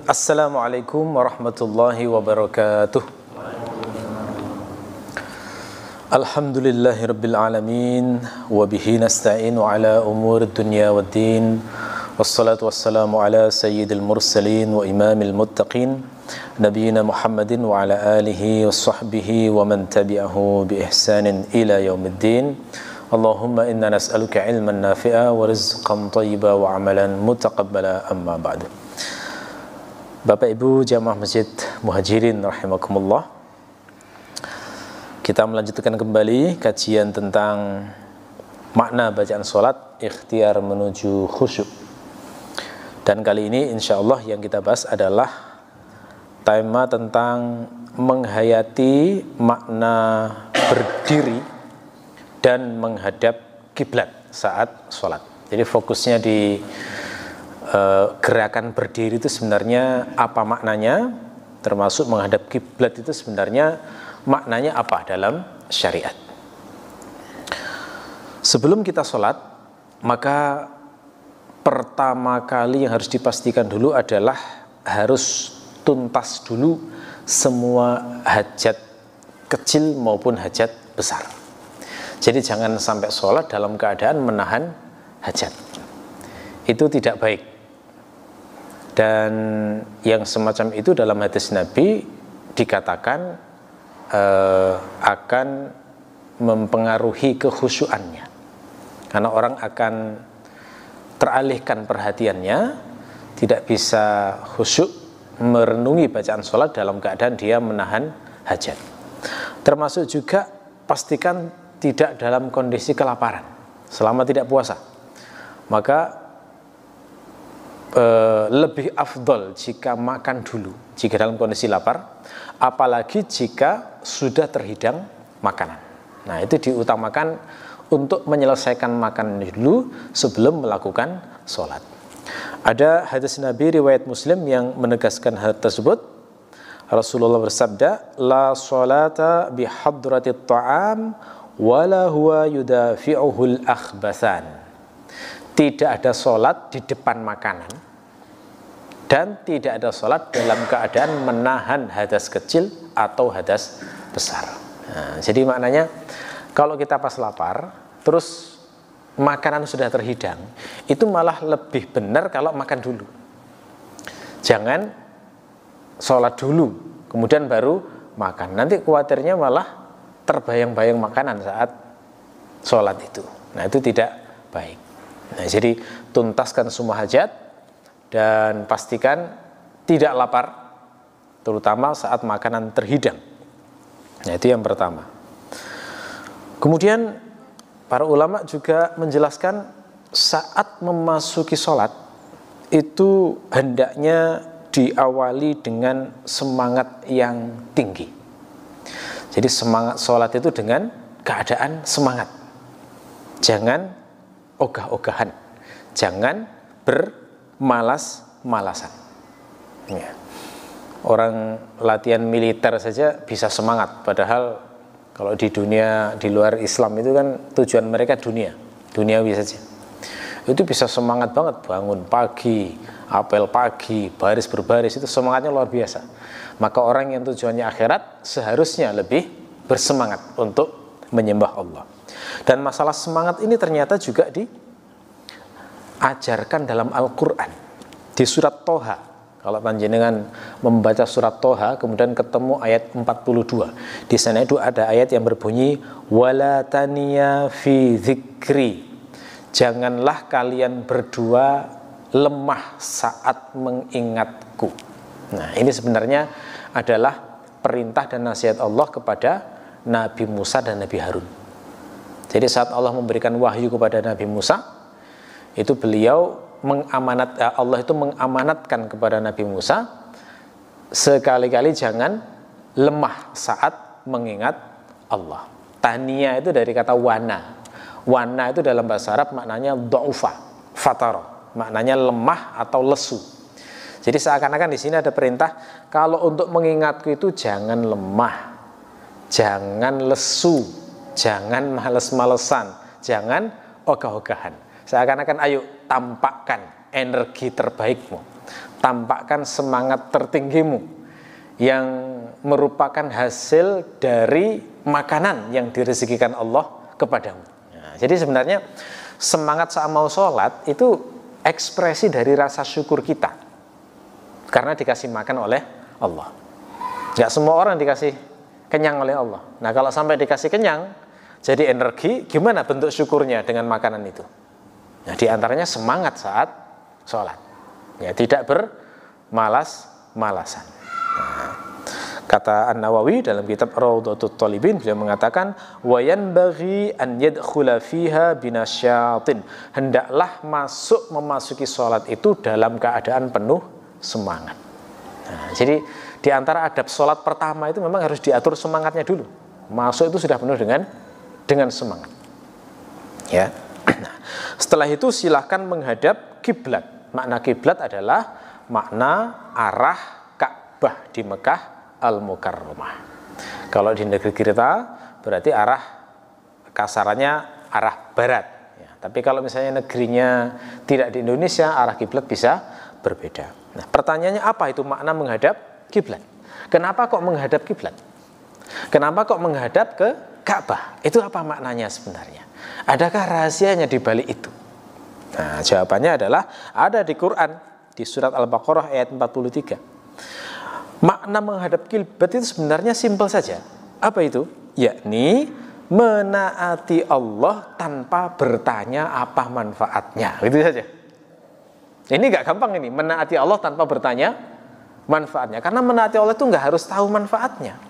Assalamualaikum warahmatullahi wabarakatuh. Alhamdulillahirabbil alamin wa bihi nasta'inu ala umuri dunya waddin. Wassalatu wassalamu ala sayyidil mursalin wa imamil muttaqin nabiyina Muhammadin wa ala alihi wa sahbihi wa man tabi'ahu bi ihsanin ila yaumiddin. Allahumma inna nas'aluka ilman nafi'a wa rizqan thayyiba wa amalan mutaqabbala, amma ba'du. Bapak Ibu jamaah Masjid Muhajirin rahimakumullah, kita melanjutkan kembali kajian tentang makna bacaan sholat ikhtiar menuju khusyuk. Dan kali ini insya Allah yang kita bahas adalah tema tentang menghayati makna berdiri dan menghadap kiblat saat sholat. Jadi fokusnya di gerakan berdiri itu sebenarnya apa maknanya, termasuk menghadap kiblat itu sebenarnya maknanya apa dalam syariat. Sebelum kita sholat, maka pertama kali yang harus dipastikan dulu adalah harus tuntas dulu semua hajat kecil maupun hajat besar. Jadi jangan sampai sholat dalam keadaan menahan hajat, itu tidak baik. Dan yang semacam itu dalam hadis Nabi dikatakan akan mempengaruhi kekhusyuannya, karena orang akan teralihkan perhatiannya, tidak bisa khusyuk merenungi bacaan sholat dalam keadaan dia menahan hajat. Termasuk juga pastikan tidak dalam kondisi kelaparan selama tidak puasa, maka lebih afdol jika makan dulu jika dalam kondisi lapar, apalagi jika sudah terhidang makanan. Nah, itu diutamakan untuk menyelesaikan makanan dulu sebelum melakukan sholat. Ada hadis Nabi riwayat Muslim yang menegaskan hal tersebut. Rasulullah bersabda, la sholata bihadratit ta'am wala huwa yudafi'uhul akhbathan. Tidak ada sholat di depan makanan, dan tidak ada sholat dalam keadaan menahan hadas kecil atau hadas besar. Nah, jadi maknanya kalau kita pas lapar terus makanan sudah terhidang, itu malah lebih benar kalau makan dulu. Jangan sholat dulu kemudian baru makan, nanti khawatirnya malah terbayang-bayang makanan saat sholat itu. Nah, itu tidak baik. Nah, jadi tuntaskan semua hajat dan pastikan tidak lapar, terutama saat makanan terhidang. Nah, itu yang pertama. Kemudian para ulama juga menjelaskan saat memasuki sholat itu hendaknya diawali dengan semangat yang tinggi. Jadi semangat sholat itu dengan keadaan semangat, jangan ogah-ogahan, jangan bermalas-malasan. Ya. Orang latihan militer saja bisa semangat, padahal kalau di dunia di luar Islam itu kan tujuan mereka duniawi saja. Itu bisa semangat banget, bangun pagi, apel pagi, baris berbaris, itu semangatnya luar biasa. Maka orang yang tujuannya akhirat seharusnya lebih bersemangat untuk menyembah Allah. Dan masalah semangat ini ternyata juga diajarkan dalam Al-Quran. Di surat Toha, kalau panjenengan membaca surat Toha kemudian ketemu ayat 42, di sana itu ada ayat yang berbunyi wala taniya fi dzikri, janganlah kalian berdua lemah saat mengingatku. Nah, ini sebenarnya adalah perintah dan nasihat Allah kepada Nabi Musa dan Nabi Harun. Jadi saat Allah memberikan wahyu kepada Nabi Musa, itu beliau Allah itu mengamanatkan kepada Nabi Musa, sekali-kali jangan lemah saat mengingat Allah. Tania itu dari kata wana. Wana itu dalam bahasa Arab maknanya dha'ufa, fatara, maknanya lemah atau lesu. Jadi seakan-akan di sini ada perintah, kalau untuk mengingatku itu jangan lemah, jangan lesu, jangan males-malesan, jangan ogah-ogahan. Seakan-akan ayo tampakkan energi terbaikmu. tampakkan semangat tertinggimu yang merupakan hasil dari makanan yang direzekikan Allah kepadamu. Nah, jadi sebenarnya semangat saat mau sholat itu ekspresi dari rasa syukur kita karena dikasih makan oleh Allah. Gak semua orang dikasih kenyang oleh Allah. Nah, kalau sampai dikasih kenyang jadi energi, gimana bentuk syukurnya dengan makanan itu? Nah, diantaranya semangat saat sholat, ya, tidak bermalas-malasan. Nah, kata An-Nawawi dalam kitab Raudhatut Thalibin, beliau mengatakan wa yanbaghi an yadkhula fiha binasyatin, hendaklah memasuki sholat itu dalam keadaan penuh semangat. Nah, jadi di antara adab sholat pertama itu memang harus diatur semangatnya dulu. Masuk itu sudah penuh dengan semangat. Ya. Nah, setelah itu silahkan menghadap kiblat. Makna kiblat adalah makna arah Ka'bah di Mekah Al-Mukarramah. Kalau di negeri kita berarti arah kasarannya arah barat. Ya, tapi kalau misalnya negerinya tidak di Indonesia, arah kiblat bisa berbeda. Nah, pertanyaannya apa itu makna menghadap kiblat? Kenapa kok menghadap kiblat? Kenapa kok menghadap ke Ka'bah? Itu apa maknanya sebenarnya? Adakah rahasianya di balik itu? Nah, jawabannya adalah ada di Quran di surat Al-Baqarah ayat 43. Makna menghadap kiblat itu sebenarnya simpel saja. Apa itu? Yakni menaati Allah tanpa bertanya apa manfaatnya. Itu saja. Ini nggak gampang ini, menaati Allah tanpa bertanya manfaatnya. Karena menaati Allah itu nggak harus tahu manfaatnya.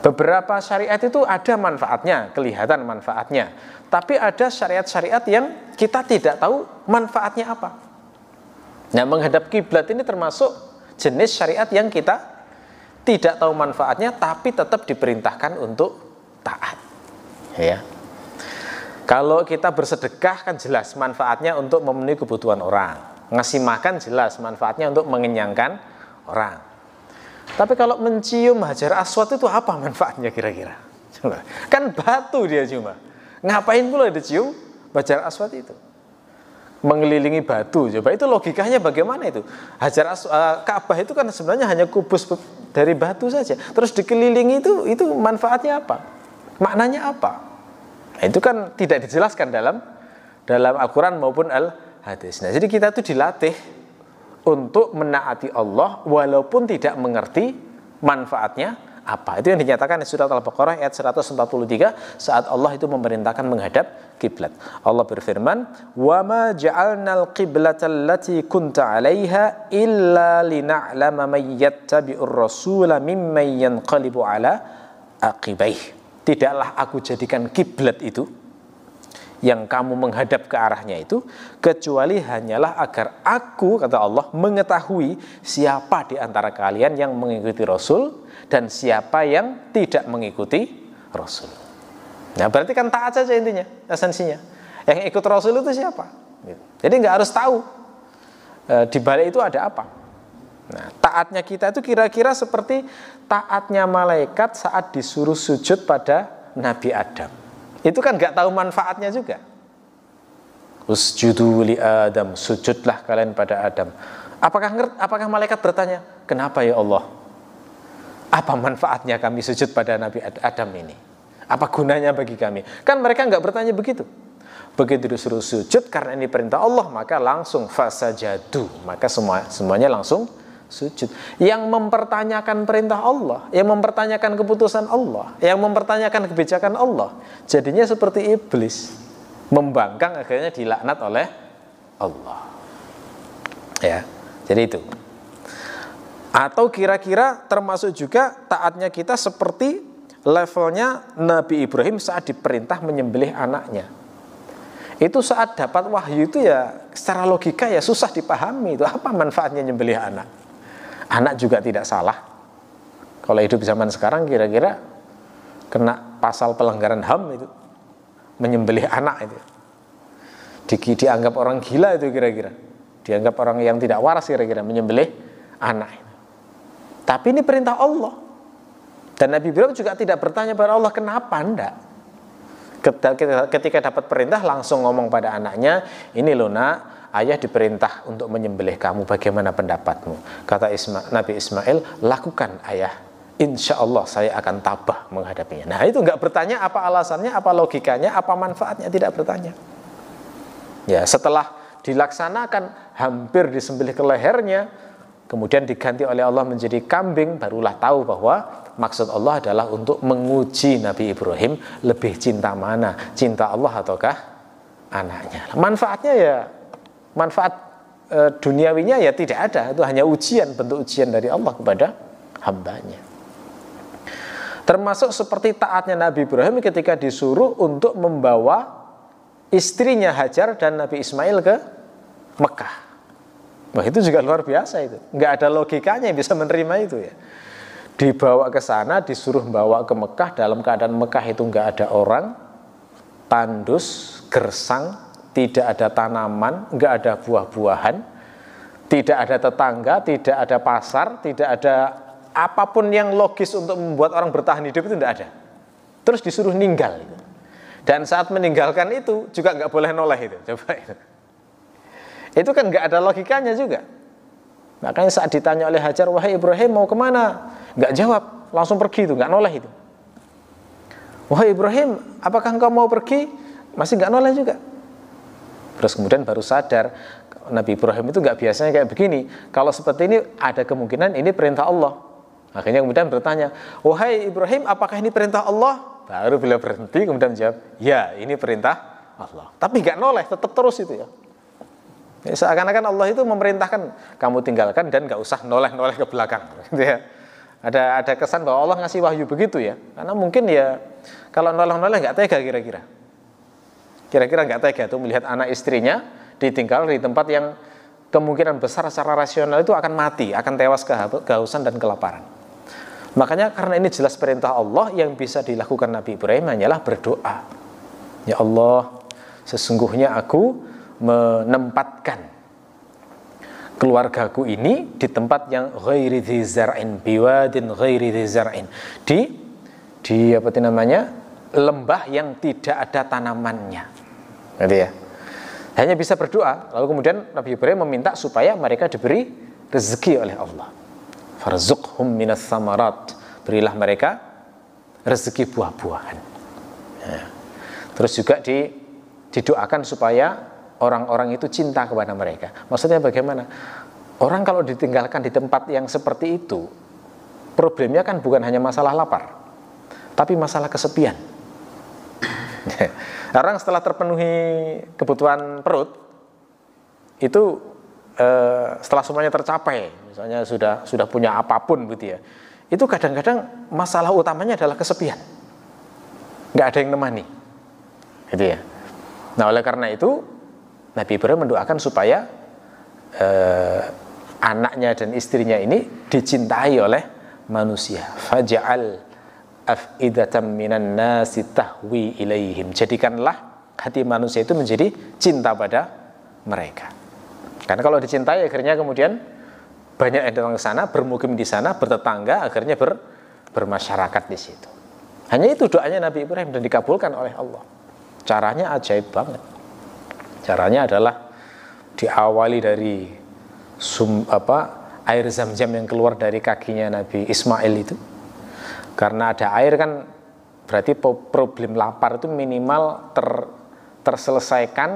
Beberapa syariat itu ada manfaatnya, kelihatan manfaatnya. Tapi ada syariat-syariat yang kita tidak tahu manfaatnya apa. Nah, menghadap kiblat ini termasuk jenis syariat yang kita tidak tahu manfaatnya, tapi tetap diperintahkan untuk taat. Ya. Kalau kita bersedekah kan jelas manfaatnya untuk memenuhi kebutuhan orang. Ngasih makan jelas manfaatnya untuk mengenyangkan orang. Tapi kalau mencium Hajar Aswad itu apa manfaatnya kira-kira? Kan batu dia cuma. Ngapain pula dicium Hajar Aswad itu? Mengelilingi batu. Coba itu logikanya bagaimana itu? Ka'bah itu kan sebenarnya hanya kubus dari batu saja. Terus dikelilingi itu manfaatnya apa? Maknanya apa? Nah, itu kan tidak dijelaskan dalam Al-Quran maupun Al-Hadis. Nah, jadi kita itu dilatih untuk menaati Allah walaupun tidak mengerti manfaatnya apa. Itu yang dinyatakan di surat Al-Baqarah ayat 143 saat Allah itu memerintahkan menghadap kiblat. Allah berfirman, "Wa ma ja'alnal qiblata allati kunta 'alaiha illa lina'lama may yattabi'ur rasula mimman yanqalibu 'ala aqibaih." Tidaklah aku jadikan kiblat itu yang kamu menghadap ke arahnya itu kecuali hanyalah agar aku, kata Allah, mengetahui siapa di antara kalian yang mengikuti Rasul dan siapa yang tidak mengikuti Rasul. Nah, berarti kan taat saja intinya, esensinya. Yang ikut Rasul itu siapa? Jadi nggak harus tahu di balik itu ada apa. Nah, taatnya kita itu kira-kira seperti taatnya malaikat saat disuruh sujud pada Nabi Adam. Itu kan nggak tahu manfaatnya juga. Usjudu li Adam, sujudlah kalian pada Adam. Apakah malaikat bertanya, kenapa ya Allah? Apa manfaatnya kami sujud pada Nabi Adam ini? Apa gunanya bagi kami? Kan mereka nggak bertanya begitu. Begitu disuruh sujud karena ini perintah Allah, maka langsung fasajadu, maka semuanya langsung sujud. Yang mempertanyakan perintah Allah, yang mempertanyakan keputusan Allah, yang mempertanyakan kebijakan Allah, jadinya seperti iblis, membangkang, akhirnya dilaknat oleh Allah. Ya, jadi itu. Atau kira-kira termasuk juga taatnya kita seperti levelnya Nabi Ibrahim saat diperintah menyembelih anaknya. Itu saat dapat wahyu itu ya secara logika ya susah dipahami, itu apa manfaatnya nyembelih anak. Anak juga tidak salah. Kalau hidup zaman sekarang kira-kira kena pasal pelanggaran HAM itu, menyembelih anak itu. Dianggap orang gila itu kira-kira. Dianggap orang yang tidak waras kira-kira menyembelih anak itu. Tapi ini perintah Allah. Dan Nabi Ibrahim juga tidak bertanya pada Allah kenapa, enggak. Ketika dapat perintah langsung ngomong pada anaknya, ini loh nak, ayah diperintah untuk menyembelih kamu, bagaimana pendapatmu? Kata Nabi Ismail, lakukan ayah, insya Allah saya akan tabah menghadapinya. Nah itu nggak bertanya apa alasannya, apa logikanya, apa manfaatnya, tidak bertanya. Ya, setelah dilaksanakan, hampir disembelih ke lehernya, kemudian diganti oleh Allah menjadi kambing, barulah tahu bahwa maksud Allah adalah untuk menguji Nabi Ibrahim lebih cinta mana, cinta Allah ataukah anaknya. Manfaatnya ya, manfaat duniawinya ya tidak ada, itu hanya ujian, bentuk ujian dari Allah kepada hambanya. Termasuk seperti taatnya Nabi Ibrahim ketika disuruh untuk membawa istrinya Hajar dan Nabi Ismail ke Mekah. Wah itu juga luar biasa itu, nggak ada logikanya yang bisa menerima itu ya. Dibawa ke sana, disuruh bawa ke Mekah, dalam keadaan Mekah itu nggak ada orang, tandus, gersang, tidak ada tanaman, nggak ada buah-buahan, tidak ada tetangga, tidak ada pasar, tidak ada apapun yang logis untuk membuat orang bertahan hidup itu nggak ada. Terus disuruh ninggal itu. Dan saat meninggalkan itu juga nggak boleh noleh itu. Coba itu. Itu kan nggak ada logikanya juga. Makanya saat ditanya oleh Hajar, wahai Ibrahim mau kemana? Nggak jawab, langsung pergi itu, nggak noleh itu. Wahai Ibrahim, apakah engkau mau pergi? Masih nggak noleh juga. Terus kemudian baru sadar, Nabi Ibrahim itu nggak biasanya kayak begini. Kalau seperti ini ada kemungkinan ini perintah Allah. Akhirnya kemudian bertanya, wahai Ibrahim, apakah ini perintah Allah? Baru beliau berhenti kemudian menjawab, ya ini perintah Allah. Tapi nggak noleh, tetap terus itu ya. Seakan-akan Allah itu memerintahkan kamu tinggalkan dan nggak usah noleh-noleh ke belakang. Gitu ya. Ada kesan bahwa Allah ngasih wahyu begitu ya. Karena mungkin ya kalau noleh-noleh nggak tega kira-kira. Kira-kira nggak tega tuh melihat anak istrinya ditinggal di tempat yang kemungkinan besar secara rasional itu akan mati, akan tewas kehausan dan kelaparan. Makanya karena ini jelas perintah Allah, yang bisa dilakukan Nabi Ibrahim hanyalah berdoa. Ya Allah, sesungguhnya aku menempatkan keluargaku ini di tempat yang ghairi dzi zar'in, biwadin ghairi dzi zar'in, di apa itu namanya, lembah yang tidak ada tanamannya. Gitu ya. Hanya bisa berdoa. Lalu kemudian Nabi Ibrahim meminta supaya mereka diberi rezeki oleh Allah. Farzuqhum minas samarat, berilah mereka rezeki buah-buahan. Ya. Terus juga didoakan supaya orang-orang itu cinta kepada mereka. Maksudnya bagaimana? Orang kalau ditinggalkan di tempat yang seperti itu, problemnya kan bukan hanya masalah lapar, tapi masalah kesepian. Orang setelah terpenuhi kebutuhan perut, itu setelah semuanya tercapai, misalnya sudah punya apapun gitu ya, itu kadang-kadang masalah utamanya adalah kesepian, nggak ada yang nemani, gitu ya. Nah oleh karena itu Nabi Ibrahim mendoakan supaya anaknya dan istrinya ini dicintai oleh manusia. Faja'al af'idatan minan nasi tahwi ilaihim. Jadikanlah hati manusia itu menjadi cinta pada mereka. Karena kalau dicintai akhirnya kemudian banyak yang datang ke sana, bermukim di sana, bertetangga, akhirnya bermasyarakat di situ. Hanya itu doanya Nabi Ibrahim dan dikabulkan oleh Allah. Caranya ajaib banget. Caranya adalah diawali dari air zam-zam yang keluar dari kakinya Nabi Ismail itu. Karena ada air kan berarti problem lapar itu minimal terselesaikan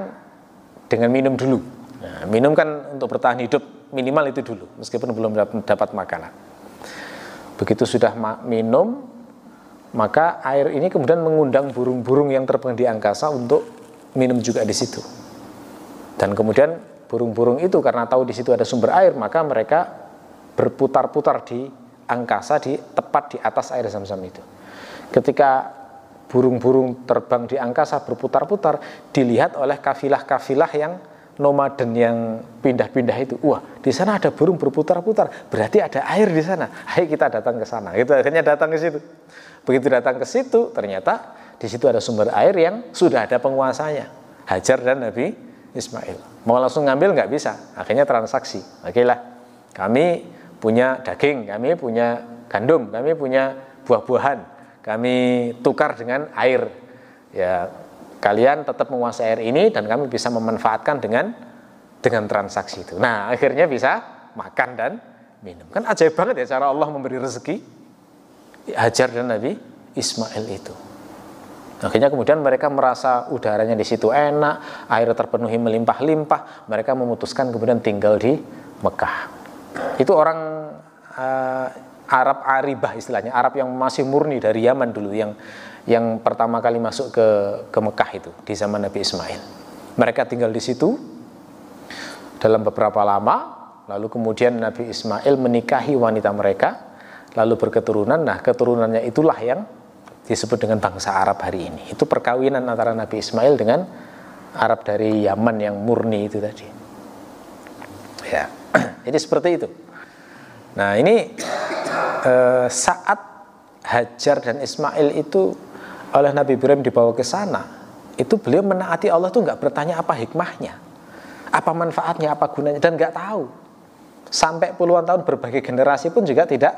dengan minum dulu. Nah, minum kan untuk bertahan hidup minimal itu dulu, meskipun belum dapat makanan. Begitu sudah minum, maka air ini kemudian mengundang burung-burung yang terbang di angkasa untuk minum juga di situ. Dan kemudian burung-burung itu karena tahu di situ ada sumber air, maka mereka berputar-putar di angkasa tepat di atas air zam-zam itu. Ketika burung-burung terbang di angkasa berputar-putar, dilihat oleh kafilah-kafilah yang nomaden yang pindah-pindah itu. Wah, di sana ada burung berputar-putar, berarti ada air di sana. Ayo kita datang ke sana. Itu akhirnya datang ke situ. Begitu datang ke situ, ternyata di situ ada sumber air yang sudah ada penguasanya, Hajar dan Nabi Ismail. Mau langsung ngambil nggak bisa. Akhirnya transaksi. Okelah, kami punya daging, kami punya gandum, kami punya buah-buahan, kami tukar dengan air. Ya, kalian tetap menguasai air ini dan kami bisa memanfaatkan dengan dengan transaksi itu. Nah, akhirnya bisa makan dan minum. Kan ajaib banget ya cara Allah memberi rezeki Hajar dan Nabi Ismail itu. Akhirnya kemudian mereka merasa udaranya di situ enak, air terpenuhi melimpah-limpah, mereka memutuskan kemudian tinggal di Mekah. Itu orang Arab Aribah istilahnya, Arab yang masih murni dari Yaman dulu, yang pertama kali masuk ke Mekah itu di zaman Nabi Ismail. Mereka tinggal di situ dalam beberapa lama, lalu kemudian Nabi Ismail menikahi wanita mereka, lalu berketurunan. Nah, keturunannya itulah yang disebut dengan bangsa Arab hari ini. Itu perkawinan antara Nabi Ismail dengan Arab dari Yaman yang murni itu tadi. Ya, jadi seperti itu. Nah, ini saat Hajar dan Ismail itu oleh Nabi Ibrahim dibawa ke sana, itu beliau menaati Allah tuh nggak bertanya apa hikmahnya, apa manfaatnya, apa gunanya, dan nggak tahu. Sampai puluhan tahun berbagai generasi pun juga tidak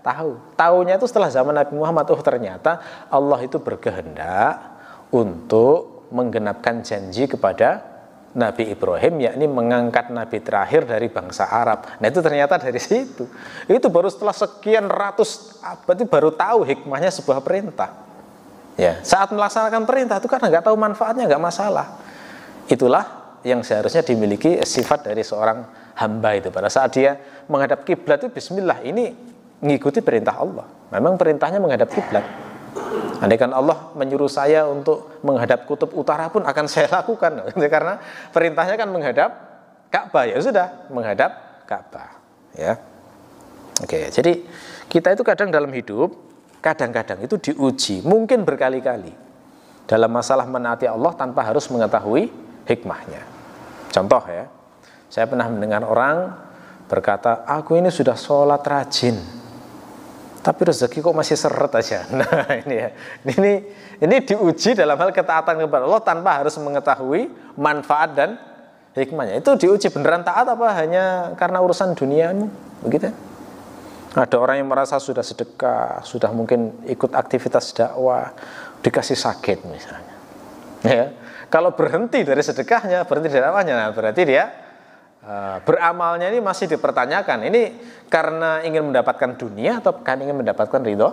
tahu. Tahunya itu setelah zaman Nabi Muhammad. Oh, ternyata Allah itu berkehendak untuk menggenapkan janji kepada Nabi Ibrahim, yakni mengangkat Nabi terakhir dari bangsa Arab. Nah, itu ternyata dari situ. Itu baru setelah sekian ratus abad itu baru tahu hikmahnya sebuah perintah. Ya, saat melaksanakan perintah itu karena nggak tahu manfaatnya nggak masalah. Itulah yang seharusnya dimiliki sifat dari seorang hamba itu. Pada saat dia menghadap kiblat itu Bismillah, ini mengikuti perintah Allah. Memang perintahnya menghadap kiblat. Andaikan Allah menyuruh saya untuk menghadap kutub utara pun akan saya lakukan, karena perintahnya kan menghadap Ka'bah, ya sudah menghadap Ka'bah. Ya, oke. Jadi kita itu kadang dalam hidup, kadang-kadang itu diuji, mungkin berkali-kali dalam masalah menaati Allah tanpa harus mengetahui hikmahnya. Contoh ya, saya pernah mendengar orang berkata, aku ini sudah sholat rajin, tapi rezeki kok masih seret aja. Nah, ini ya. Ini diuji dalam hal ketaatan kepada Allah tanpa harus mengetahui manfaat dan hikmahnya. Itu diuji beneran taat apa hanya karena urusan duniamu, begitu? Ada orang yang merasa sudah sedekah, sudah mungkin ikut aktivitas dakwah, dikasih sakit misalnya. Ya. Kalau berhenti dari sedekahnya, berhenti dari dakwahnya, nah berarti dia beramalnya ini masih dipertanyakan. Ini karena ingin mendapatkan dunia atau kan ingin mendapatkan ridho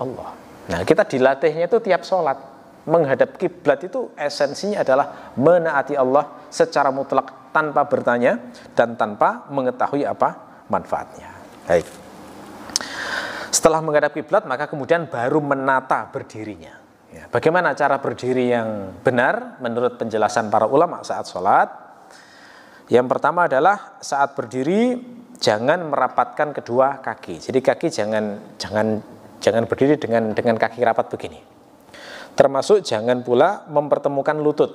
Allah. Nah, kita dilatihnya itu tiap sholat menghadap kiblat itu esensinya adalah menaati Allah secara mutlak tanpa bertanya dan tanpa mengetahui apa manfaatnya. Baik. Setelah menghadap kiblat maka kemudian baru menata berdirinya. Ya, bagaimana cara berdiri yang benar menurut penjelasan para ulama saat sholat? Yang pertama adalah saat berdiri jangan merapatkan kedua kaki. Jadi kaki jangan berdiri dengan kaki rapat begini. Termasuk jangan pula mempertemukan lutut.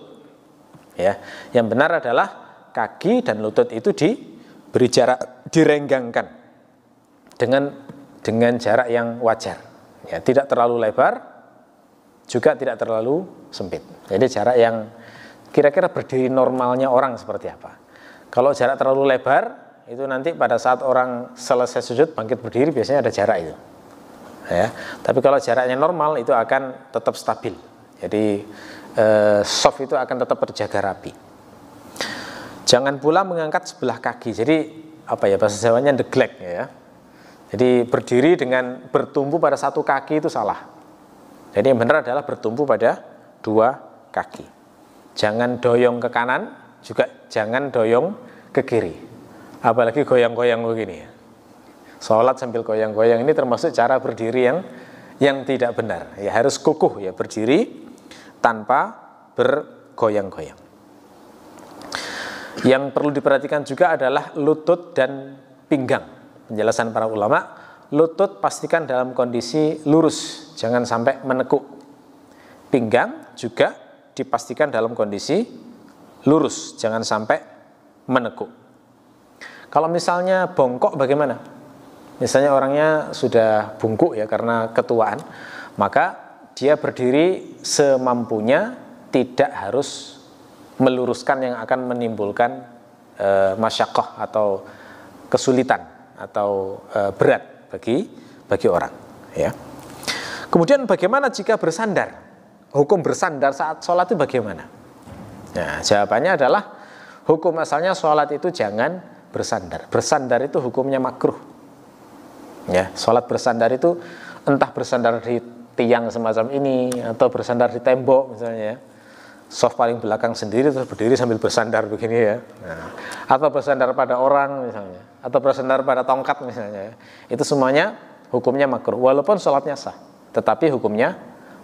Ya, yang benar adalah kaki dan lutut itu diberi jarak, direnggangkan dengan jarak yang wajar. Ya, tidak terlalu lebar, juga tidak terlalu sempit. Jadi jarak yang kira-kira berdiri normalnya orang seperti apa. Kalau jarak terlalu lebar, itu nanti pada saat orang selesai sujud bangkit berdiri biasanya ada jarak itu. Ya, tapi kalau jaraknya normal itu akan tetap stabil. Jadi soft itu akan tetap terjaga rapi. Jangan pula mengangkat sebelah kaki. Jadi apa ya bahasa Jawanya deglek ya. Jadi berdiri dengan bertumpu pada satu kaki itu salah. Jadi yang benar adalah bertumpu pada dua kaki. Jangan doyong ke kanan, juga jangan doyong ke kiri. Apalagi goyang-goyang begini ya. Sholat sambil goyang-goyang ini termasuk cara berdiri yang tidak benar. Ya harus kukuh ya berdiri tanpa bergoyang-goyang. Yang perlu diperhatikan juga adalah lutut dan pinggang. Penjelasan para ulama, lutut pastikan dalam kondisi lurus, jangan sampai menekuk. Pinggang juga dipastikan dalam kondisi lurus, jangan sampai menekuk. Kalau misalnya bongkok bagaimana? Misalnya orangnya sudah bungkuk ya karena ketuaan, maka dia berdiri semampunya, tidak harus meluruskan yang akan menimbulkan masyaqqah atau kesulitan atau berat bagi orang. Ya. Kemudian bagaimana jika bersandar? Hukum bersandar saat sholat itu bagaimana? Nah, jawabannya adalah hukum asalnya sholat itu jangan bersandar. Bersandar itu hukumnya makruh. Ya, sholat bersandar itu entah bersandar di tiang semacam ini atau bersandar di tembok misalnya ya. Soft paling belakang sendiri terus berdiri sambil bersandar begini ya. Nah, atau bersandar pada orang misalnya, atau bersandar pada tongkat misalnya ya. Itu semuanya hukumnya makruh. Walaupun sholatnya sah, tetapi hukumnya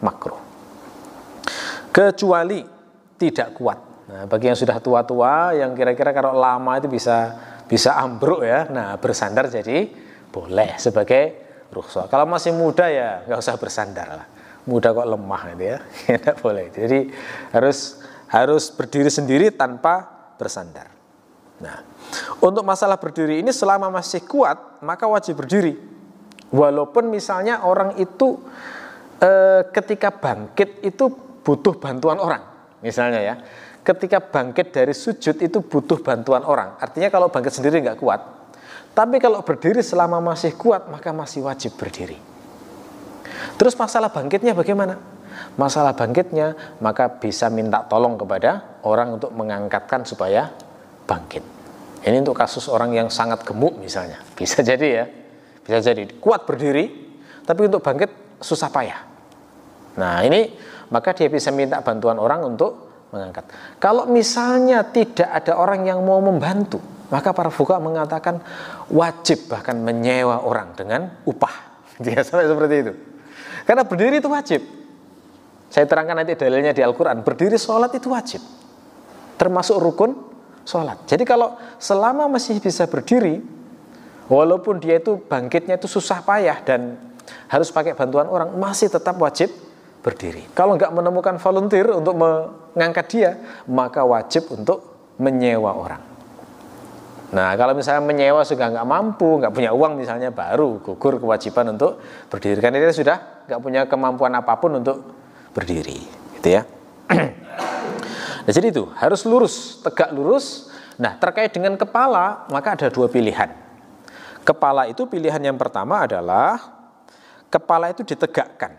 makruh. Kecuali tidak kuat. Nah, bagi yang sudah tua-tua, yang kira-kira kalau lama itu bisa ambruk ya. Nah, bersandar jadi boleh sebagai rukhsah. Kalau masih muda ya nggak usah bersandar lah. Muda kok lemah gitu ya. Tidak boleh. Jadi harus berdiri sendiri tanpa bersandar. Nah, untuk masalah berdiri ini selama masih kuat maka wajib berdiri. Walaupun misalnya orang itu ketika bangkit itu butuh bantuan orang. Misalnya ya, ketika bangkit dari sujud itu butuh bantuan orang. Artinya kalau bangkit sendiri nggak kuat. Tapi kalau berdiri selama masih kuat maka masih wajib berdiri. Terus masalah bangkitnya bagaimana? Masalah bangkitnya maka bisa minta tolong kepada orang untuk mengangkatkan supaya bangkit. Ini untuk kasus orang yang sangat gemuk misalnya. Bisa jadi ya. Bisa jadi kuat berdiri tapi untuk bangkit susah payah. Nah, ini maka dia bisa minta bantuan orang untuk mengangkat. Kalau misalnya tidak ada orang yang mau membantu, maka para fuqaha mengatakan wajib bahkan menyewa orang dengan upah. Dia sampai seperti itu. Karena berdiri itu wajib. Saya terangkan nanti dalilnya di Al-Quran. Berdiri sholat itu wajib, termasuk rukun sholat. Jadi kalau selama masih bisa berdiri, walaupun dia itu bangkitnya itu susah payah dan harus pakai bantuan orang, masih tetap wajib berdiri. Kalau nggak menemukan volunteer untuk mengangkat dia, maka wajib untuk menyewa orang. Nah, kalau misalnya menyewa sudah nggak mampu, nggak punya uang misalnya, baru gugur kewajiban untuk berdiri. Karena dia sudah nggak punya kemampuan apapun untuk berdiri, gitu ya. Nah, jadi itu harus lurus, tegak lurus. Nah, terkait dengan kepala, maka ada dua pilihan. Kepala itu pilihan yang pertama adalah kepala itu ditegakkan.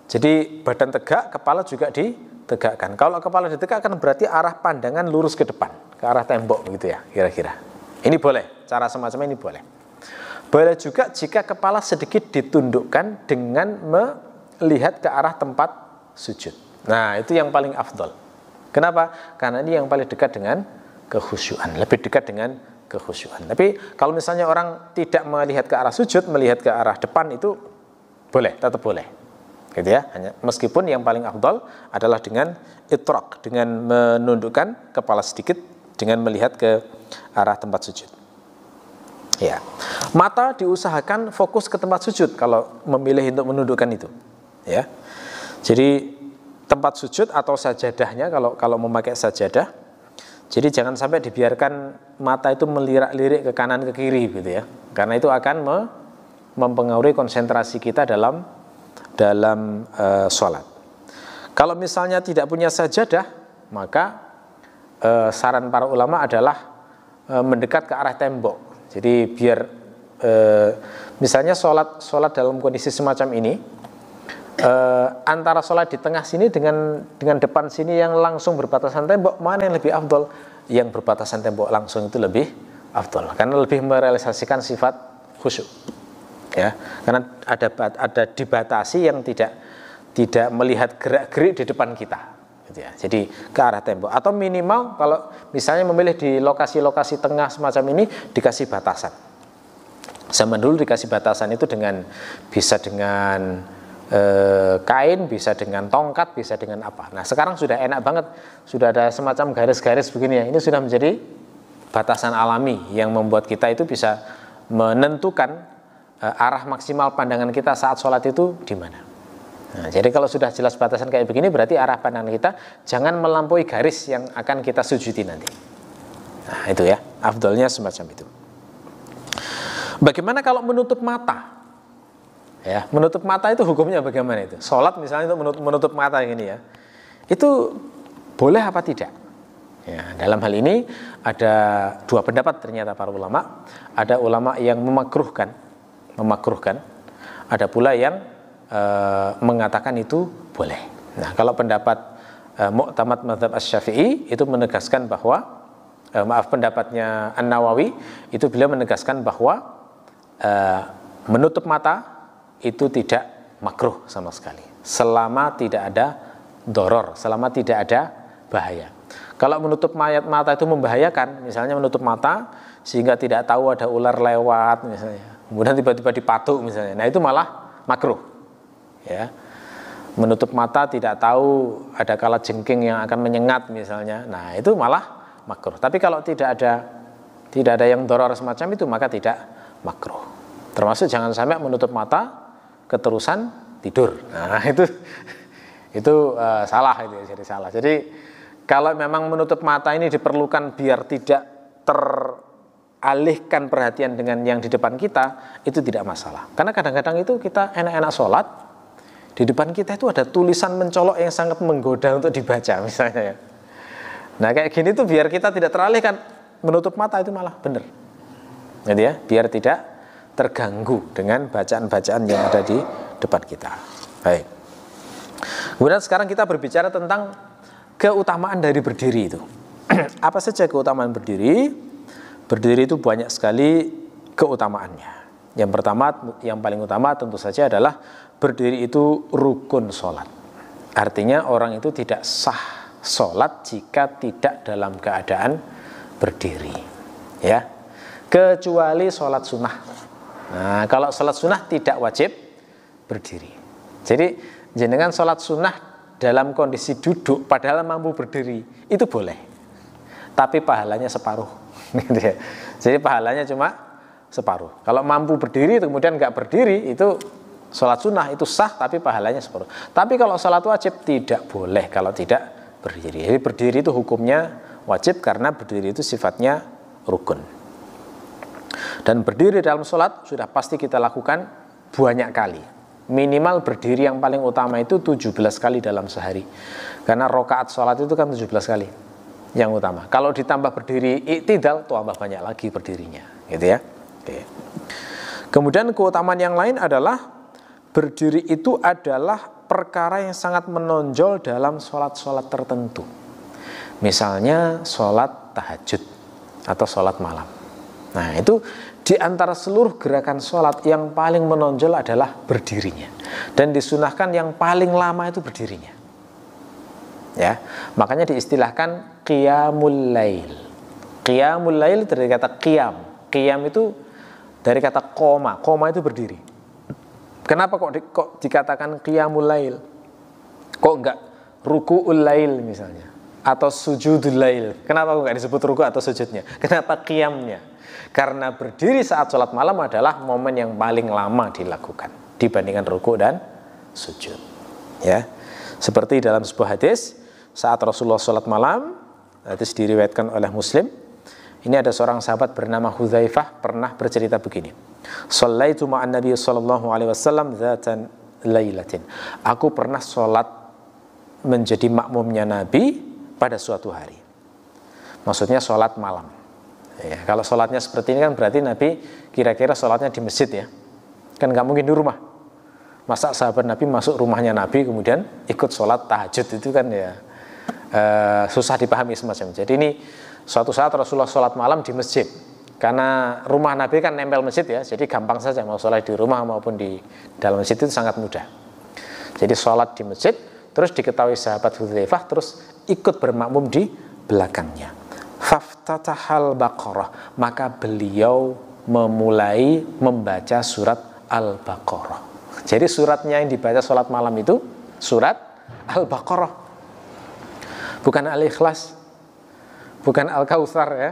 Jadi badan tegak, kepala juga ditegakkan. Kalau kepala ditegakkan berarti arah pandangan lurus ke depan, ke arah tembok begitu ya, kira-kira. Ini boleh, cara semacam ini boleh. Boleh juga jika kepala sedikit ditundukkan dengan melihat ke arah tempat sujud. Nah, itu yang paling afdol. Kenapa? Karena ini yang paling dekat dengan kekhusyuan, lebih dekat dengan kekhusyuan. Tapi kalau misalnya orang tidak melihat ke arah sujud, melihat ke arah depan, itu boleh, tetap boleh, gitu ya. Hanya meskipun yang paling afdal adalah dengan itraq, dengan menundukkan kepala sedikit dengan melihat ke arah tempat sujud. Ya, mata diusahakan fokus ke tempat sujud kalau memilih untuk menundukkan itu. Ya, jadi tempat sujud atau sajadahnya kalau memakai sajadah. Jadi jangan sampai dibiarkan mata itu melirik-lirik ke kanan ke kiri gitu ya. Karena itu akan mempengaruhi konsentrasi kita dalam sholat. Kalau misalnya tidak punya sajadah, maka saran para ulama adalah mendekat ke arah tembok. Jadi biar misalnya sholat dalam kondisi semacam ini, antara sholat di tengah sini dengan depan sini yang langsung berbatasan tembok, mana yang lebih afdol? Yang berbatasan tembok langsung itu lebih afdol, karena lebih merealisasikan sifat khusyuk. Ya, karena ada dibatasi yang tidak melihat gerak-gerik di depan kita, gitu ya. Jadi ke arah tembok, atau minimal kalau misalnya memilih di lokasi-lokasi tengah semacam ini dikasih batasan. Zaman dulu dikasih batasan itu bisa dengan kain, bisa dengan tongkat, bisa dengan apa. Nah, sekarang sudah enak banget, sudah ada semacam garis-garis begini ya. Ini sudah menjadi batasan alami yang membuat kita itu bisa menentukan arah maksimal pandangan kita saat sholat itu di mana. Nah, jadi kalau sudah jelas batasan kayak begini, berarti arah pandangan kita jangan melampaui garis yang akan kita sujudi nanti. Nah, itu ya, afdolnya semacam itu. Bagaimana kalau menutup mata? Ya, menutup mata itu hukumnya bagaimana itu? Sholat misalnya untuk menutup mata ini ya, itu boleh apa tidak? Ya, dalam hal ini ada dua pendapat ternyata para ulama. Ada ulama yang memakruhkan, ada pula yang mengatakan itu boleh. Nah, kalau pendapat Mu'tamad mazhab Asy-Syafi'i itu menegaskan bahwa pendapatnya An-Nawawi itu beliau menegaskan bahwa menutup mata itu tidak makruh sama sekali selama tidak ada doror, selama tidak ada bahaya. Kalau menutup mata itu membahayakan, misalnya menutup mata sehingga tidak tahu ada ular lewat misalnya, kemudian tiba-tiba dipatuk misalnya, nah itu malah makruh ya. Menutup mata tidak tahu ada kalajengking yang akan menyengat misalnya, nah itu malah makruh. Tapi kalau tidak ada yang doror semacam itu, maka tidak makruh. Termasuk jangan sampai menutup mata keterusan tidur. Nah, itu salah itu, jadi salah. Jadi kalau memang menutup mata ini diperlukan biar tidak teralihkan perhatian dengan yang di depan kita, itu tidak masalah. Karena kadang-kadang itu kita enak-enak sholat, di depan kita itu ada tulisan mencolok yang sangat menggoda untuk dibaca misalnya ya. Nah kayak gini tuh biar kita tidak teralihkan, menutup mata itu malah benar. Jadi ya, biar tidak terganggu dengan bacaan-bacaan yang ada di depan kita. Baik. Kemudian sekarang kita berbicara tentang keutamaan dari berdiri itu. Apa saja keutamaan berdiri? Berdiri itu banyak sekali keutamaannya. Yang pertama, yang paling utama tentu saja adalah berdiri itu rukun sholat. Artinya orang itu tidak sah sholat jika tidak dalam keadaan berdiri, ya, kecuali sholat sunnah. Nah, kalau sholat sunnah tidak wajib berdiri. Jadi jenengan sholat sunnah dalam kondisi duduk padahal mampu berdiri itu boleh, tapi pahalanya separuh. Jadi pahalanya cuma separuh. Kalau mampu berdiri kemudian nggak berdiri, itu sholat sunnah itu sah tapi pahalanya separuh. Tapi kalau sholat wajib tidak boleh kalau tidak berdiri. Jadi berdiri itu hukumnya wajib karena berdiri itu sifatnya rukun. Dan berdiri dalam sholat sudah pasti kita lakukan banyak kali. Minimal berdiri yang paling utama itu 17 kali dalam sehari. Karena rakaat sholat itu kan 17 kali yang utama. Kalau ditambah berdiri i'tidal, tambah banyak lagi berdirinya, gitu ya. Oke. Kemudian keutamaan yang lain adalah berdiri itu adalah perkara yang sangat menonjol dalam sholat-sholat tertentu. Misalnya sholat tahajud atau sholat malam. Nah itu di antara seluruh gerakan sholat yang paling menonjol adalah berdirinya. Dan disunahkan yang paling lama itu berdirinya. Ya, makanya diistilahkan qiyamul lail. Qiyamul lail dari kata qiyam. Qiyam itu dari kata qoma. Qoma itu berdiri. Kenapa kok dikatakan qiyamul lail? Kok enggak ruku'ul lail misalnya? Atau sujudul lail? Kenapa kok enggak disebut ruku' atau sujudnya? Kenapa qiyamnya? Karena berdiri saat sholat malam adalah momen yang paling lama dilakukan dibandingkan ruku' dan sujud. Ya, seperti dalam sebuah hadis saat Rasulullah sholat malam, hadis diriwayatkan oleh Muslim. Ini ada seorang sahabat bernama Hudzaifah pernah bercerita begini. Shallaitu ma'an Nabi sallallahu alaihi wasallam dzatan lailatin. Aku pernah sholat menjadi makmumnya Nabi pada suatu hari. Maksudnya sholat malam. Ya, kalau sholatnya seperti ini kan berarti Nabi kira-kira sholatnya di masjid ya. Kan nggak mungkin di rumah. Masa sahabat Nabi masuk rumahnya Nabi kemudian ikut sholat tahajud, itu kan ya susah dipahami semacam. Jadi ini suatu saat Rasulullah sholat malam di masjid. Karena rumah Nabi kan nempel masjid ya, jadi gampang saja mau sholat di rumah maupun di dalam masjid itu sangat mudah. Jadi sholat di masjid, terus diketahui sahabat Hudzaifah terus ikut bermakmum di belakangnya. Faftatahal Baqarah, maka beliau memulai membaca surat Al-Baqarah. Jadi suratnya yang dibaca sholat malam itu surat Al-Baqarah, bukan Al-Ikhlas, bukan Al-Kautsar ya.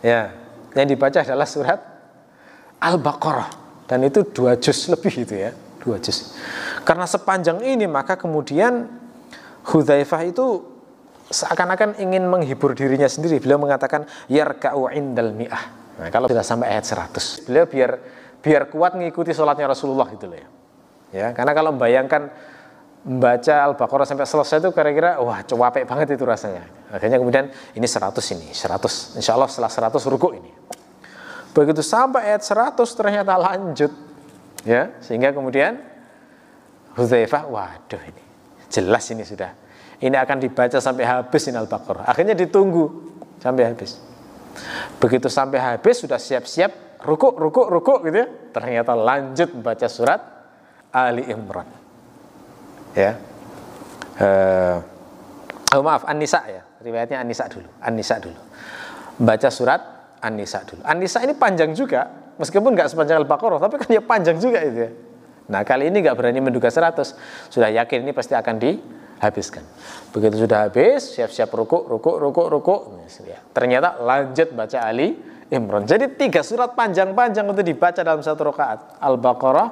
Ya, yang dibaca adalah surat Al-Baqarah, dan itu 2 juz lebih itu ya, 2 juz. Karena sepanjang ini maka kemudian Hudzaifah itu seakan-akan ingin menghibur dirinya sendiri. Beliau mengatakan yarka'u indal mi'ah. Nah, kalau sudah sampai ayat 100, beliau biar kuat mengikuti sholatnya Rasulullah gitu loh ya. Ya, karena kalau membayangkan membaca Al-Baqarah sampai selesai itu kira-kira wah capek banget itu rasanya. Akhirnya kemudian ini 100 ini, 100. Insya Allah setelah 100 rukuk ini. Begitu sampai ayat 100 ternyata lanjut. Ya, sehingga kemudian Hudzaifah, waduh ini jelas ini sudah. ini akan dibaca sampai habis ini Al-Baqarah. Akhirnya ditunggu sampai habis. Begitu sampai habis sudah siap-siap rukuk gitu ya. Ternyata lanjut membaca surat Ali Imran. Ya. Maaf, An-Nisa ya. Riwayatnya An-Nisa dulu. An-Nisa dulu. Baca surat An-Nisa dulu. An-Nisa ini panjang juga, meskipun nggak sepanjang Al-Baqarah, tapi kan dia panjang juga itu ya. Nah, kali ini nggak berani menduga 100. Sudah yakin ini pasti akan dihabiskan. Begitu sudah habis, siap-siap rukuk. Ternyata lanjut baca Ali Imran. Jadi 3 surat panjang-panjang untuk dibaca dalam satu rakaat. Al-Baqarah,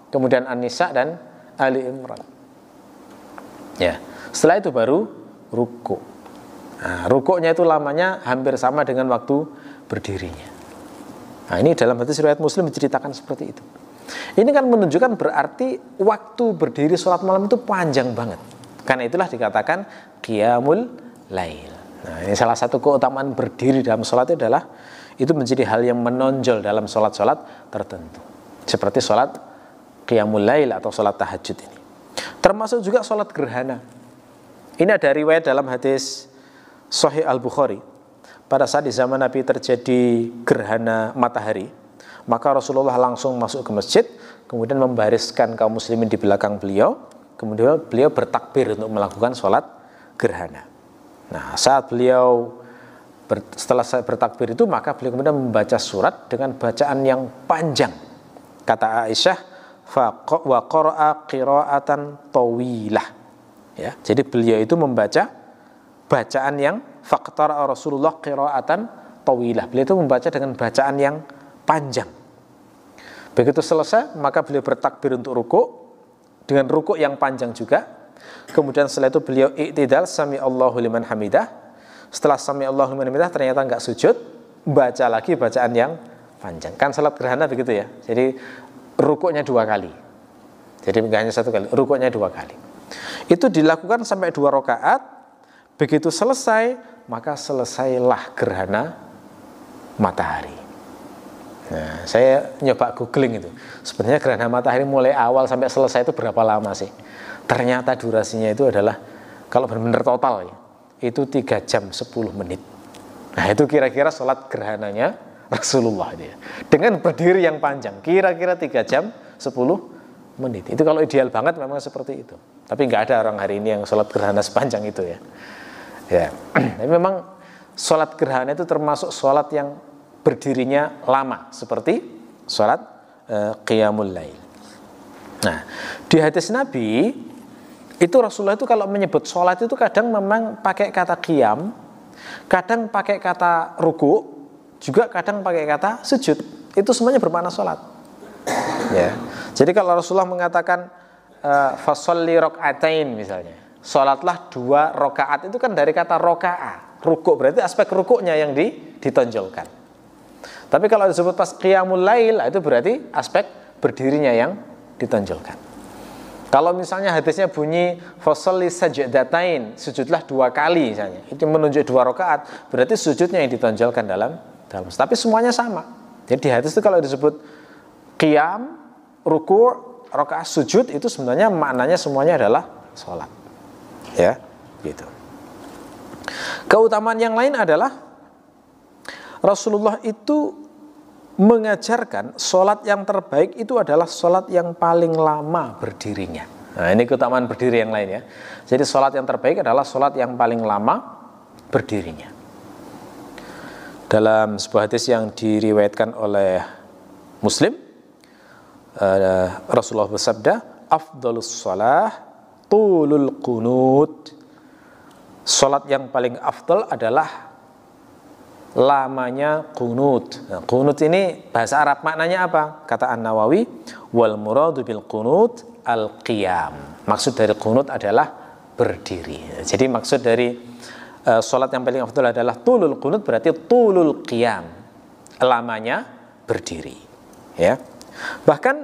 kemudian An-Nisa dan Ali Imran. Ya. Setelah itu baru rukuk. Nah, rukuknya itu lamanya hampir sama dengan waktu berdirinya. Nah, ini dalam hadis riwayat Muslim diceritakan seperti itu. Ini kan menunjukkan berarti waktu berdiri sholat malam itu panjang banget. Karena itulah dikatakan qiyamul lail. Nah, ini salah satu keutamaan berdiri dalam sholat itu adalah itu menjadi hal yang menonjol dalam sholat-sholat tertentu. Seperti sholat qiyamul lail atau sholat tahajud ini. Termasuk juga sholat gerhana. Ini ada riwayat dalam hadis Sahih Al-Bukhari. Pada saat di zaman Nabi terjadi gerhana matahari, maka Rasulullah langsung masuk ke masjid, kemudian membariskan kaum muslimin di belakang beliau, kemudian beliau bertakbir untuk melakukan sholat gerhana. Nah, saat beliau setelah bertakbir itu, maka beliau kemudian membaca surat dengan bacaan yang panjang. Kata Aisyah, wa qara'a qira'atan tawilah. Ya, jadi beliau itu membaca bacaan yang faqtara Rasulullah qira'atan tawilah. Beliau itu membaca dengan bacaan yang panjang. Begitu selesai, maka beliau bertakbir untuk rukuk dengan rukuk yang panjang juga. Kemudian setelah itu beliau i'tidal, sami Allahu liman hamidah. Setelah sami Allahu liman hamidah ternyata enggak sujud, baca lagi bacaan yang panjang. Kan salat gerhana begitu ya. Jadi rukuknya 2 kali. Jadi enggak hanya 1 kali, rukuknya 2 kali. Itu dilakukan sampai 2 rakaat. Begitu selesai, maka selesailah gerhana matahari. Nah, saya nyoba googling itu. Sebenarnya gerhana matahari mulai awal sampai selesai itu berapa lama sih? Ternyata durasinya itu adalah, kalau benar-benar total ya, itu 3 jam 10 menit. Nah, itu kira-kira sholat gerhananya Rasulullah dia. Dengan berdiri yang panjang, kira-kira 3 jam 10 menit. Itu kalau ideal banget memang seperti itu. Tapi nggak ada orang hari ini yang sholat gerhana sepanjang itu ya. Ya, tapi memang sholat gerhana itu termasuk sholat yang berdirinya lama, seperti sholat qiyamul lail. Nah, di hadis Nabi itu Rasulullah itu kalau menyebut sholat itu kadang memang pakai kata qiyam, kadang pakai kata ruku, juga kadang pakai kata sujud. Itu semuanya bermakna sholat. Ya. Jadi kalau Rasulullah mengatakan fasholli rok'atain misalnya, sholatlah 2 rakaat, itu kan dari kata roka'ah. Rukuk berarti aspek rukuknya yang ditonjolkan. Tapi kalau disebut pas qiyamul lail, itu berarti aspek berdirinya yang ditonjolkan. Kalau misalnya hadisnya bunyi fasholli sajdatain, sujudlah 2 kali misalnya, itu menunjuk 2 rakaat, berarti sujudnya yang ditonjolkan dalam. Tapi semuanya sama. Jadi di hadis itu kalau disebut qiyam, ruku', rakaat, sujud, itu sebenarnya maknanya semuanya adalah sholat. Ya, gitu. Keutamaan yang lain adalah Rasulullah itu mengajarkan sholat yang terbaik itu adalah sholat yang paling lama berdirinya. Nah, ini keutamaan berdiri yang lain ya. Jadi sholat yang terbaik adalah sholat yang paling lama berdirinya. Dalam sebuah hadis yang diriwayatkan oleh Muslim, Rasulullah bersabda, afdhalus shalah tulul qunut. Sholat yang paling afdal adalah lamanya qunut. Nah, qunut ini bahasa Arab maknanya apa? Kata An-Nawawi, wal muradu bil qunut al-qiyam. Maksud dari qunut adalah berdiri. Jadi maksud dari sholat yang paling afdal adalah tulul qunut, berarti tulul qiyam. Lamanya berdiri. Ya. Bahkan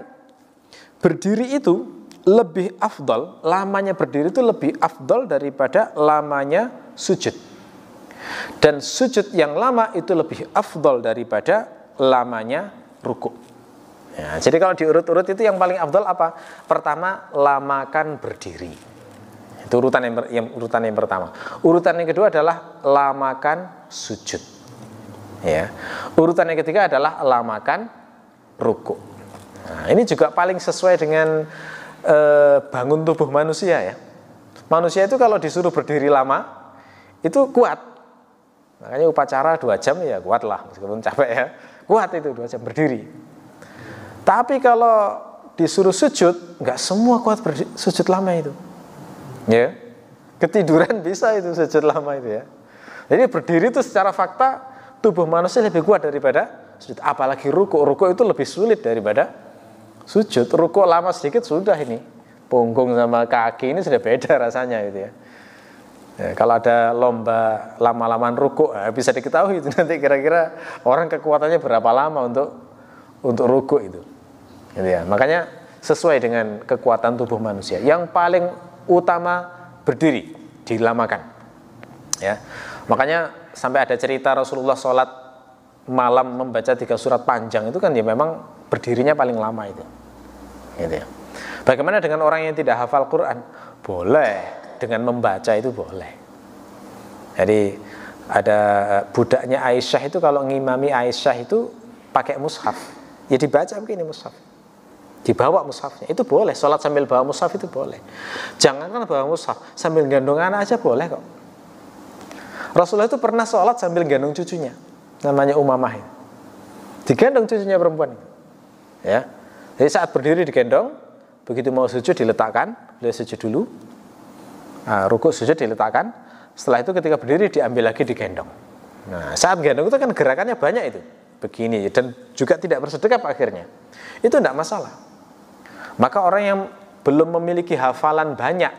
berdiri itu lebih afdal, lamanya berdiri itu lebih afdal daripada lamanya sujud. Dan sujud yang lama itu lebih afdal daripada lamanya rukuk. Ya, jadi kalau diurut-urut itu yang paling afdal apa? Pertama, lamakan berdiri. Itu urutan yang pertama. Urutan yang kedua adalah lamakan sujud. Ya. Urutan yang ketiga adalah lamakan rukuk. Nah, ini juga paling sesuai dengan bangun tubuh manusia ya. Manusia itu kalau disuruh berdiri lama itu kuat. Makanya upacara 2 jam ya kuat lah, meskipun capek ya. Kuat itu 2 jam berdiri. Tapi kalau disuruh sujud, nggak semua kuat sujud lama itu. Ya, ketiduran bisa itu sujud lama itu ya. Jadi berdiri itu secara fakta tubuh manusia lebih kuat daripada sujud. Apalagi rukuk. Rukuk itu lebih sulit daripada sujud. Rukuk lama sedikit sudah ini. Punggung sama kaki ini sudah beda rasanya gitu ya. Ya, kalau ada lomba lama-lamaan rukuk, bisa diketahui itu nanti kira-kira orang kekuatannya berapa lama untuk rukuk itu. Gitu ya. Makanya sesuai dengan kekuatan tubuh manusia. Yang paling utama berdiri, dilamakan. Ya. Makanya sampai ada cerita Rasulullah sholat malam membaca 3 surat panjang itu kan ya memang berdirinya paling lama itu. Gitu ya. Bagaimana dengan orang yang tidak hafal Quran? Boleh. Dengan membaca itu boleh. Jadi ada budaknya Aisyah itu kalau ngimami Aisyah itu pakai mushaf. Ya dibaca begini mushaf. Dibawa mushafnya. Itu boleh. Sholat sambil bawa mushaf itu boleh. Jangankan bawa mushaf, sambil gendong anak aja boleh kok. Rasulullah itu pernah sholat sambil gendong cucunya. Namanya Umamah. Digendong cucunya perempuan. Ya. Jadi saat berdiri digendong, begitu mau sujud diletakkan, beliau sujud dulu. Rukuk sujud diletakkan. Setelah itu ketika berdiri diambil lagi digendong. Nah, saat gendong itu kan gerakannya banyak itu. Begini dan juga tidak bersedekap akhirnya. Itu tidak masalah. Maka orang yang belum memiliki hafalan banyak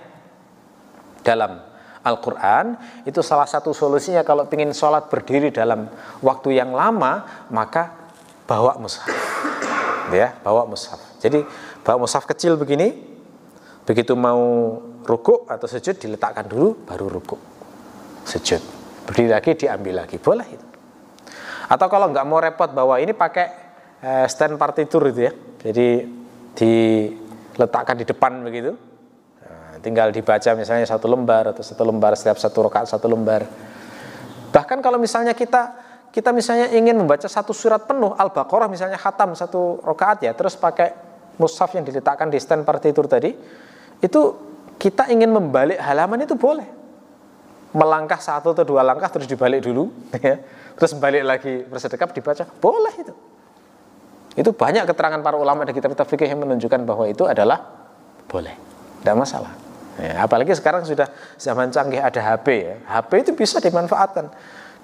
dalam Al-Quran, itu salah satu solusinya kalau ingin sholat berdiri dalam waktu yang lama, maka bawa mushaf. Ya, bawa mushaf. Jadi bawa mushaf kecil begini, begitu mau rukuk atau sujud diletakkan dulu, baru rukuk, sujud, berdiri lagi diambil lagi, boleh itu. Atau kalau nggak mau repot bawa ini pakai stand partitur itu ya, jadi diletakkan di depan begitu, nah, tinggal dibaca misalnya 1 lembar atau 1 lembar setiap 1 rakaat 1 lembar. Bahkan kalau misalnya kita misalnya ingin membaca 1 surat penuh Al-Baqarah misalnya khatam 1 rakaat ya, terus pakai mushaf yang diletakkan di stand partitur tadi, itu kita ingin membalik halaman itu boleh. Melangkah 1 atau 2 langkah terus dibalik dulu ya. Terus balik lagi bersedekap dibaca, boleh itu. Itu banyak keterangan para ulama di kitab-kitab fikih yang menunjukkan bahwa itu adalah boleh, tidak masalah ya. Apalagi sekarang sudah zaman canggih, ada HP ya. HP itu bisa dimanfaatkan.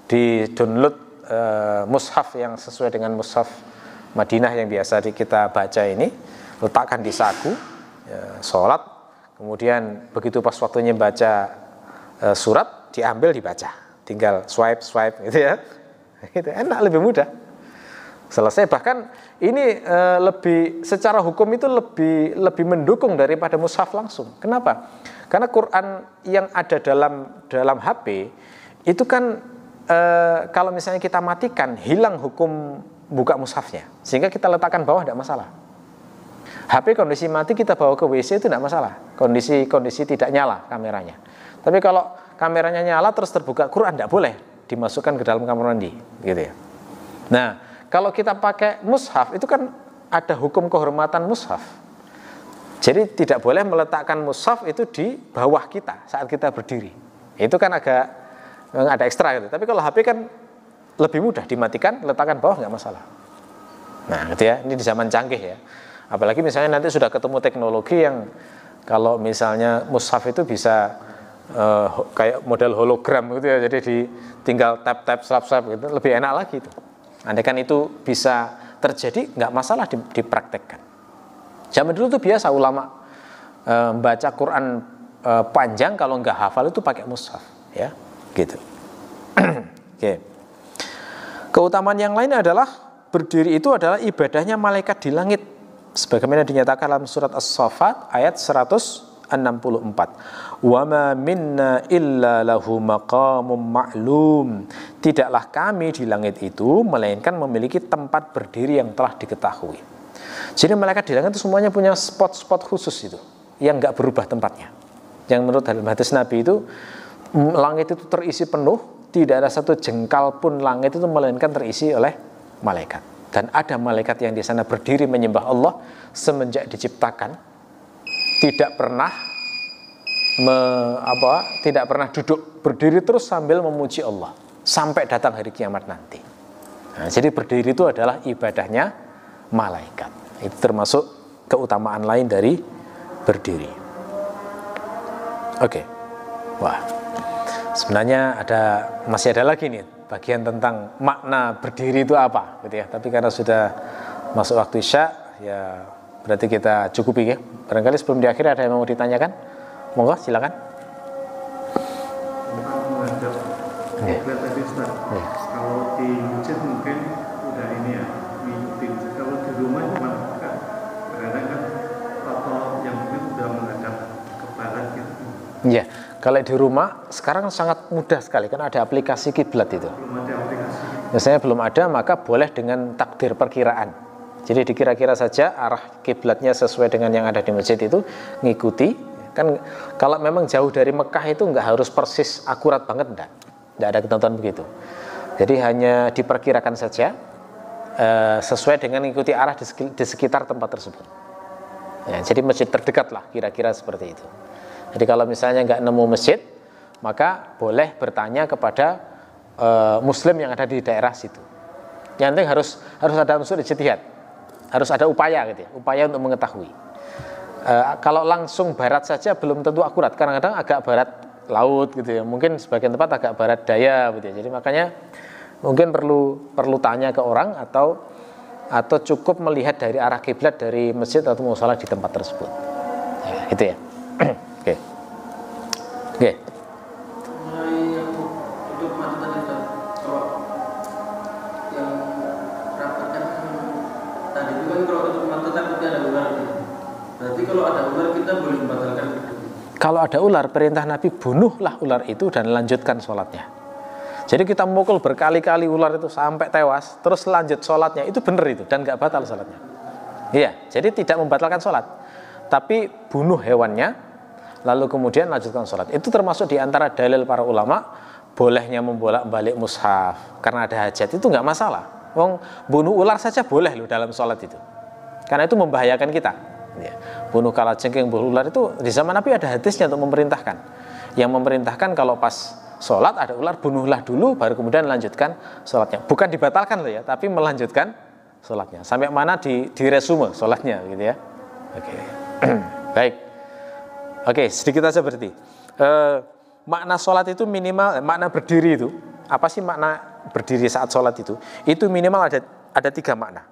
Di download mushaf yang sesuai dengan mushaf Madinah yang biasa kita baca ini, letakkan di saku ya, sholat. Kemudian begitu pas waktunya baca surat, diambil dibaca. Tinggal swipe gitu ya. Itu enak, lebih mudah. Selesai. Bahkan ini lebih secara hukum itu lebih mendukung daripada mushaf langsung. Kenapa? Karena Quran yang ada dalam HP itu kan kalau misalnya kita matikan, hilang hukum buka mushafnya. Sehingga kita letakkan bawah tidak masalah. HP kondisi mati kita bawa ke WC itu tidak masalah. Kondisi tidak nyala kameranya. Tapi kalau kameranya nyala terus terbuka Quran, tidak boleh dimasukkan ke dalam kamar mandi, gitu ya. Nah, kalau kita pakai mushaf itu kan ada hukum kehormatan mushaf. Jadi tidak boleh meletakkan mushaf itu di bawah kita saat kita berdiri. Itu kan agak ada ekstra gitu. Tapi kalau HP kan lebih mudah, dimatikan, letakkan bawah nggak masalah. Nah, gitu ya. Ini di zaman canggih ya. Apalagi misalnya nanti sudah ketemu teknologi yang kalau misalnya mushaf itu bisa kayak model hologram gitu ya, jadi tinggal tap slap gitu, lebih enak lagi itu. Andai kan itu bisa terjadi, nggak masalah dipraktekkan. Zaman dulu tuh biasa ulama baca Quran panjang, kalau nggak hafal itu pakai mushaf ya, gitu. Oke. Keutamaan yang lain adalah berdiri itu adalah ibadahnya malaikat di langit, sebagaimana dinyatakan dalam surat As-Saffat ayat 164. Wa ma minna illa lahu maqamun ma'lum. Tidaklah kami di langit itu melainkan memiliki tempat berdiri yang telah diketahui. Jadi malaikat di langit itu semuanya punya spot-spot khusus itu yang enggak berubah tempatnya. Yang menurut hadis Nabi itu langit itu terisi penuh, tidak ada satu jengkal pun langit itu melainkan terisi oleh malaikat. Dan ada malaikat yang di sana berdiri menyembah Allah semenjak diciptakan, tidak pernah tidak pernah duduk, berdiri terus sambil memuji Allah sampai datang hari kiamat nanti. Nah, jadi berdiri itu adalah ibadahnya malaikat. Itu termasuk keutamaan lain dari berdiri. Oke. Wah. Sebenarnya masih ada lagi nih bagian tentang makna berdiri itu apa gitu ya. Tapi karena sudah masuk waktu Isya, ya berarti kita cukupi ya. Barangkali sebelum di akhir ada yang mau ditanyakan? Monggo silakan. Kalau di masjid mungkin udah ini ya, ngikutin. Kalau di rumah gimana? Kadang kan atau yang mungkin udah menghadap ke barat gitu. Iya, kalau di rumah sekarang sangat mudah sekali kan ada aplikasi kiblat itu. Belum ada aplikasi. Biasanya belum ada, maka boleh dengan takdir perkiraan. Jadi dikira-kira saja arah kiblatnya sesuai dengan yang ada di masjid itu, ngikuti. Kan kalau memang jauh dari Mekah itu nggak harus persis akurat banget, enggak ada ketentuan begitu. Jadi hanya diperkirakan saja sesuai dengan mengikuti arah di sekitar tempat tersebut. Ya, jadi masjid terdekat lah kira-kira seperti itu. Jadi kalau misalnya nggak nemu masjid, maka boleh bertanya kepada Muslim yang ada di daerah situ. Yang penting harus ada unsur ijtihad, harus ada upaya gitu ya, upaya untuk mengetahui. Kalau langsung barat saja belum tentu akurat, kadang-kadang agak barat laut gitu ya, mungkin sebagian tempat agak barat daya gitu ya. Jadi makanya mungkin perlu tanya ke orang atau cukup melihat dari arah kiblat dari masjid atau mushola di tempat tersebut. Ya, gitu ya. Oke. Oke. Kalau ada ular kita boleh membatalkan. Kalau ada ular, perintah Nabi bunuhlah ular itu dan lanjutkan sholatnya. Jadi kita mukul berkali-kali ular itu sampai tewas, terus lanjut sholatnya, itu benar itu dan nggak batal sholatnya. Iya, jadi tidak membatalkan sholat, tapi bunuh hewannya, lalu kemudian lanjutkan sholat. Itu termasuk diantara dalil para ulama bolehnya membolak-balik mushaf karena ada hajat, itu nggak masalah. Wong bunuh ular saja boleh loh dalam sholat itu, karena itu membahayakan kita. Ya. Bunuh kalajengking, bunuh ular itu di zaman Nabi ada hadisnya untuk memerintahkan. Yang memerintahkan kalau pas sholat ada ular, bunuhlah dulu baru kemudian lanjutkan sholatnya. Bukan dibatalkan loh ya, tapi melanjutkan sholatnya. Sampai mana di resume sholatnya gitu ya. Oke. Baik. Oke, sedikit aja berarti. Makna sholat itu minimal, makna berdiri itu apa sih makna berdiri saat sholat itu? Itu minimal ada 3 makna.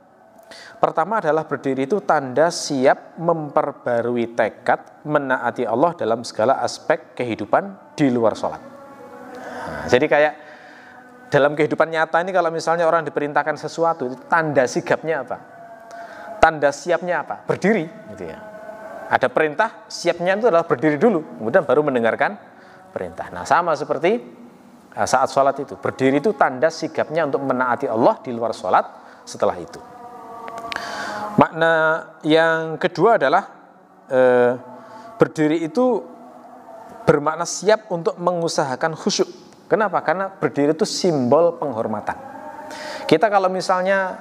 Pertama adalah berdiri itu tanda siap memperbarui tekad menaati Allah dalam segala aspek kehidupan di luar sholat. Nah, jadi kayak dalam kehidupan nyata ini kalau misalnya orang diperintahkan sesuatu, itu tanda sigapnya apa? Tanda siapnya apa? Berdiri, gitu ya. Ada perintah, siapnya itu adalah berdiri dulu, kemudian baru mendengarkan perintah. Nah, sama seperti saat sholat itu, berdiri itu tanda sigapnya untuk menaati Allah di luar sholat setelah itu. Makna yang kedua adalah berdiri itu bermakna siap untuk mengusahakan khusyuk. Kenapa? Karena berdiri itu simbol penghormatan. Kita kalau misalnya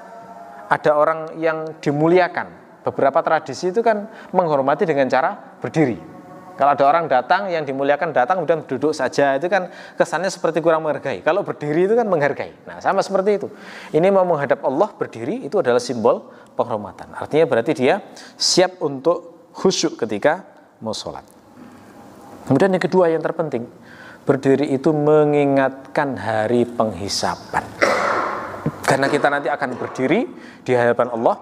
ada orang yang dimuliakan, beberapa tradisi itu kan menghormati dengan cara berdiri. Kalau ada orang datang yang dimuliakan datang kemudian duduk saja, itu kan kesannya seperti kurang menghargai. Kalau berdiri itu kan menghargai. Nah, sama seperti itu. Ini mau menghadap Allah berdiri itu adalah simbol penghormatan. Artinya berarti dia siap untuk khusyuk ketika mau sholat. Kemudian yang kedua yang terpenting, berdiri itu mengingatkan hari penghisaban. Karena kita nanti akan berdiri di hadapan Allah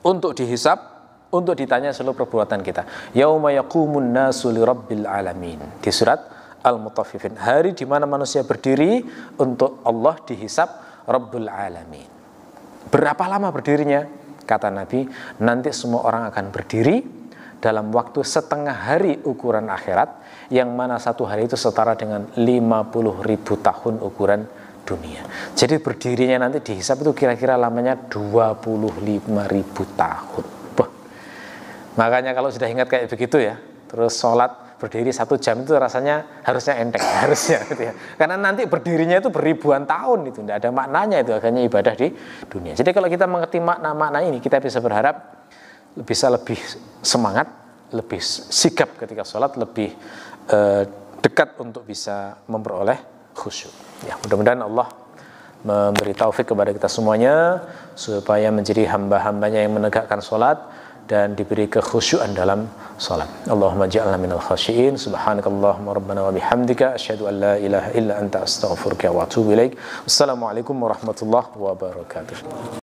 untuk dihisab, untuk ditanya seluruh perbuatan kita. Yauma yaqumun nasu lirabbil alamin. Di surat Al-Mutaffifin, hari di mana manusia berdiri untuk Allah dihisab Rabbul Alamin. Berapa lama berdirinya? Kata Nabi, nanti semua orang akan berdiri dalam waktu setengah hari ukuran akhirat, yang mana satu hari itu setara dengan 50.000 tahun ukuran dunia. Jadi berdirinya nanti dihisab itu kira-kira lamanya 25.000 tahun. Makanya kalau sudah ingat kayak begitu ya, terus sholat berdiri 1 jam itu rasanya harusnya enteng, harusnya gitu ya. Karena nanti berdirinya itu beribuan tahun, itu tidak ada maknanya, itu hanya ibadah di dunia. Jadi kalau kita mengerti makna ini, kita bisa berharap bisa lebih semangat, lebih sigap ketika sholat, lebih dekat untuk bisa memperoleh khusyuk. Ya, mudah-mudahan Allah memberi taufik kepada kita semuanya supaya menjadi hamba-hambanya yang menegakkan sholat dan diberi kekhusyuan dalam sholat. Allahumma ja'alna minal khasyiin. Subhanakallahumma rabbana wa bihamdika asyhadu an la ilaha illa anta astaghfiruka wa atubu ilaik. Wassalamualaikum warahmatullahi wabarakatuh.